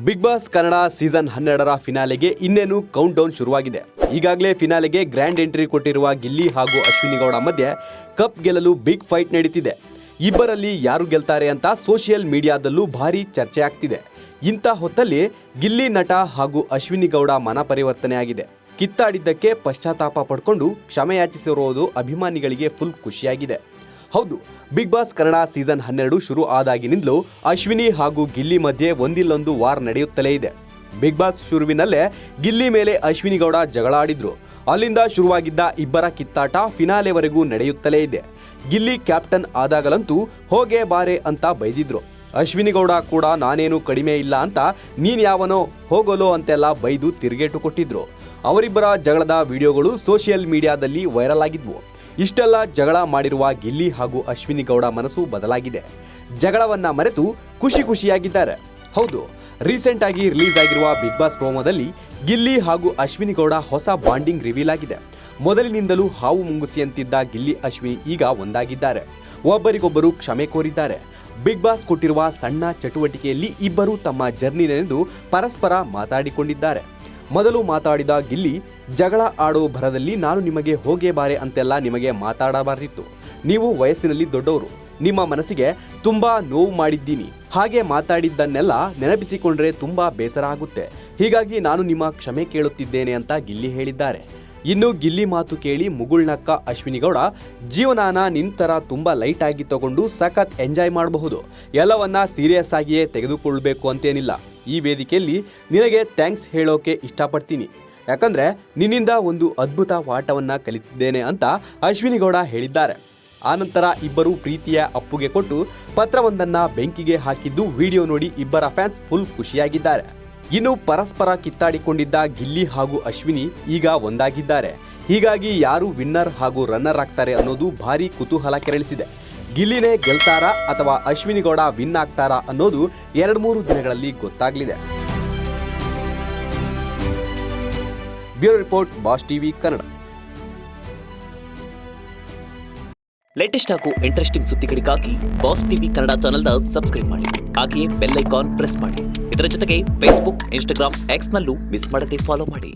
Big boss Kannada season 12ರ ಫಿನಾಲೆಗೆ ಇನ್ನೇನು count down ಶುರುವಾಗಿದೆ. ಈಗಾಗಲೇ ಫಿನಾಲೆಗೆ ಗ್ರ್ಯಾಂಡ್ ಎಂಟ್ರಿ ಕೊಟ್ಟಿರುವ ಗಿಲ್ಲಿ ಹಾಗೂ ಅಶ್ವಿನಿ ಗೌಡ ಮಧ್ಯೆ ಕಪ್ ಗೆಲ್ಲಲು ಬಿಗ್ ಫೈಟ್ ನಡೀತಿದೆ. ಇಬ್ಬರಲ್ಲಿ ಯಾರು ಗೆಲ್ತಾರೆ ಅಂತ ಸೋಷಿಯಲ್ ಮೀಡಿಯಾದಲ್ಲೂ ಭಾರಿ ಚರ್ಚೆ ಆಗ್ತಿದೆ. ಇಂಥ ಹೊತ್ತಲ್ಲಿ ಗಿಲ್ಲಿ ನಟ ಹಾಗೂ ಅಶ್ವಿನಿ ಗೌಡ ಮನ ಪರಿವರ್ತನೆ ಆಗಿದೆ. ಕಿತ್ತಾಡಿದ್ದಕ್ಕೆ ಪಶ್ಚಾತ್ತಾಪ ಪಡ್ಕೊಂಡು ಕ್ಷಮೆಯಾಚಿಸಿರುವುದು ಅಭಿಮಾನಿಗಳಿಗೆ ಫುಲ್ ಖುಷಿಯಾಗಿದೆ. ಹೌದು, ಬಿಗ್ ಬಾಸ್ ಕನ್ನಡ ಸೀಸನ್ 12 ಶುರು ಆದಾಗಿನಿಂದಲೂ ಅಶ್ವಿನಿ ಹಾಗೂ ಗಿಲ್ಲಿ ಮಧ್ಯೆ ಒಂದಿಲ್ಲೊಂದು ವಾರ್ ನಡೆಯುತ್ತಲೇ ಇದೆ. ಬಿಗ್ ಬಾಸ್ ಶುರುವಿನಲ್ಲೇ ಗಿಲ್ಲಿ ಮೇಲೆ ಅಶ್ವಿನಿ ಗೌಡ ಜಗಳ ಆಡಿದ್ರು. ಅಲ್ಲಿಂದ ಶುರುವಾಗಿದ್ದ ಇಬ್ಬರ ಕಿತ್ತಾಟ ಫಿನಾಲೆವರೆಗೂ ನಡೆಯುತ್ತಲೇ ಇದೆ. ಗಿಲ್ಲಿ ಕ್ಯಾಪ್ಟನ್ ಆದಾಗಲಂತೂ ಹೋಗೆ ಬಾರೆ ಅಂತ ಬೈದಿದ್ರು. ಅಶ್ವಿನಿ ಗೌಡ ಕೂಡ ನಾನೇನು ಕಡಿಮೆ ಇಲ್ಲ ಅಂತ ನೀನ್ ಯಾವನೋ ಹೋಗೋಲೋ ಅಂತೆಲ್ಲ ಬೈದು ತಿರುಗೇಟು ಕೊಟ್ಟಿದ್ರು. ಅವರಿಬ್ಬರ ಜಗಳದ ವಿಡಿಯೋಗಳು ಸೋಷಿಯಲ್ ಮೀಡಿಯಾದಲ್ಲಿ ವೈರಲ್ ಆಗಿದ್ವು. ಇಷ್ಟೆಲ್ಲ ಜಗಳ ಮಾಡಿರುವ ಗಿಲ್ಲಿ ಹಾಗೂ ಅಶ್ವಿನಿ ಗೌಡ ಮನಸ್ಸು ಬದಲಾಗಿದೆ. ಜಗಳವನ್ನ ಮರೆತು ಖುಷಿಯಾಗಿದ್ದಾರೆ. ಹೌದು, ರೀಸೆಂಟ್ ಆಗಿ ರಿಲೀಸ್ ಆಗಿರುವ ಬಿಗ್ ಬಾಸ್ ಪ್ರೋಮೋದಲ್ಲಿ ಗಿಲ್ಲಿ ಹಾಗೂ ಅಶ್ವಿನಿ ಗೌಡ ಹೊಸ ಬಾಂಡಿಂಗ್ ರಿವೀಲ್ ಆಗಿದೆ. ಮೊದಲಿನಿಂದಲೂ ಹಾವು ಮುಂಗುಸಿಯಂತಿದ್ದ ಗಿಲ್ಲಿ ಅಶ್ವಿನಿ ಈಗ ಒಂದಾಗಿದ್ದಾರೆ. ಒಬ್ಬರಿಗೊಬ್ಬರು ಕ್ಷಮೆ ಕೋರಿದ್ದಾರೆ. ಬಿಗ್ ಬಾಸ್ ಕೊಟ್ಟಿರುವ ಸಣ್ಣ ಚಟುವಟಿಕೆಯಲ್ಲಿ ಇಬ್ಬರು ತಮ್ಮ ಜರ್ನಿನೆಂದು ಪರಸ್ಪರ ಮಾತಾಡಿಕೊಂಡಿದ್ದಾರೆ. ಮೊದಲು ಮಾತಾಡಿದ ಗಿಲ್ಲಿ, ಜಗಳ ಆಡೋ ಭರದಲ್ಲಿ ನಾನು ನಿಮಗೆ ಹೋಗೆ ಬಾರೆ ಅಂತೆಲ್ಲ ನಿಮಗೆ ಮಾತಾಡಬಾರ್ದಿತ್ತು. ನೀವು ವಯಸ್ಸಿನಲ್ಲಿ ದೊಡ್ಡವರು, ನಿಮ್ಮ ಮನಸ್ಸಿಗೆ ತುಂಬಾ ನೋವು ಮಾಡಿದ್ದೀನಿ. ಹಾಗೆ ಮಾತಾಡಿದ್ದನ್ನೆಲ್ಲ ನೆನಪಿಸಿಕೊಂಡ್ರೆ ತುಂಬಾ ಬೇಸರ ಆಗುತ್ತೆ. ಹೀಗಾಗಿ ನಾನು ನಿಮ್ಮ ಕ್ಷಮೆ ಕೇಳುತ್ತಿದ್ದೇನೆ ಅಂತ ಗಿಲ್ಲಿ ಹೇಳಿದ್ದಾರೆ. ಇನ್ನು ಗಿಲ್ಲಿ ಮಾತು ಕೇಳಿ ಮುಗುಳ್ನಕ್ಕ ಅಶ್ವಿನಿ ಗೌಡ, ಜೀವನಾನ ನಿಂತರ ತುಂಬಾ ಲೈಟ್ ಆಗಿ ತಗೊಂಡು ಸಖತ್ ಎಂಜಾಯ್ ಮಾಡಬಹುದು. ಎಲ್ಲವನ್ನ ಸೀರಿಯಸ್ ಆಗಿಯೇ ತೆಗೆದುಕೊಳ್ಬೇಕು ಅಂತೇನಿಲ್ಲ. ಈ ವೇದಿಕೆಯಲ್ಲಿ ನಿನಗೆ ಥ್ಯಾಂಕ್ಸ್ ಹೇಳೋಕೆ ಇಷ್ಟಪಡ್ತೀನಿ. ಯಾಕಂದ್ರೆ ನಿನ್ನಿಂದ ಒಂದು ಅದ್ಭುತ ಪಾಠವನ್ನ ಕಲಿತಿದ್ದೇನೆ ಅಂತ ಅಶ್ವಿನಿ ಗೌಡ ಹೇಳಿದ್ದಾರೆ. ಆನಂತರ ಇಬ್ಬರು ಪ್ರೀತಿಯ ಅಪ್ಪುಗೆ ಕೊಟ್ಟು ಪತ್ರವೊಂದನ್ನ ಬೆಂಕಿಗೆ ಹಾಕಿದ್ದು ವಿಡಿಯೋ ನೋಡಿ ಇಬ್ಬರ ಫ್ಯಾನ್ಸ್ ಫುಲ್ ಖುಷಿಯಾಗಿದ್ದಾರೆ. ಇನ್ನು ಪರಸ್ಪರ ಕಿತ್ತಾಡಿಕೊಂಡಿದ್ದ ಗಿಲ್ಲಿ ಹಾಗೂ ಅಶ್ವಿನಿ ಈಗ ಒಂದಾಗಿದ್ದಾರೆ. ಹೀಗಾಗಿ ಯಾರು ವಿನ್ನರ್ ಹಾಗೂ ರನ್ನರ್ ಆಗ್ತಾರೆ ಅನ್ನೋದು ಭಾರಿ ಕುತೂಹಲ ಕೆರಳಿಸಿದೆ. ಗಿಲ್ಲಿನೇ ಗೆಲ್ತಾರಾ ಅಥವಾ ಅಶ್ವಿನಿ ಗೌಡ ವಿನ್ ಆಗ್ತಾರಾ ಅನ್ನೋದು 2-3 ದಿನಗಳಲ್ಲಿ ಗೊತ್ತಾಗಲಿದೆ. Bureau report, Boss TV Kannada. Latest ಹಾಗೂ ಇಂಟ್ರೆಸ್ಟಿಂಗ್ ಸುದ್ದಿಗಳಿಗಾಗಿ ಬಾಸ್ ಟಿವಿ ಕನ್ನಡ ಚಾನೆಲ್ನ ಸಬ್ಸ್ಕ್ರೈಬ್ ಮಾಡಿ. ಹಾಗೆಯೇ ಬೆಲ್ ಐಕಾನ್ ಪ್ರೆಸ್ ಮಾಡಿ. ಇದರ ಜೊತೆಗೆ ಫೇಸ್ಬುಕ್, ಇನ್ಸ್ಟಾಗ್ರಾಮ್, ಎಕ್ಸ್ನಲ್ಲೂ ಮಿಸ್ ಮಾಡದೆ ಫಾಲೋ ಮಾಡಿ.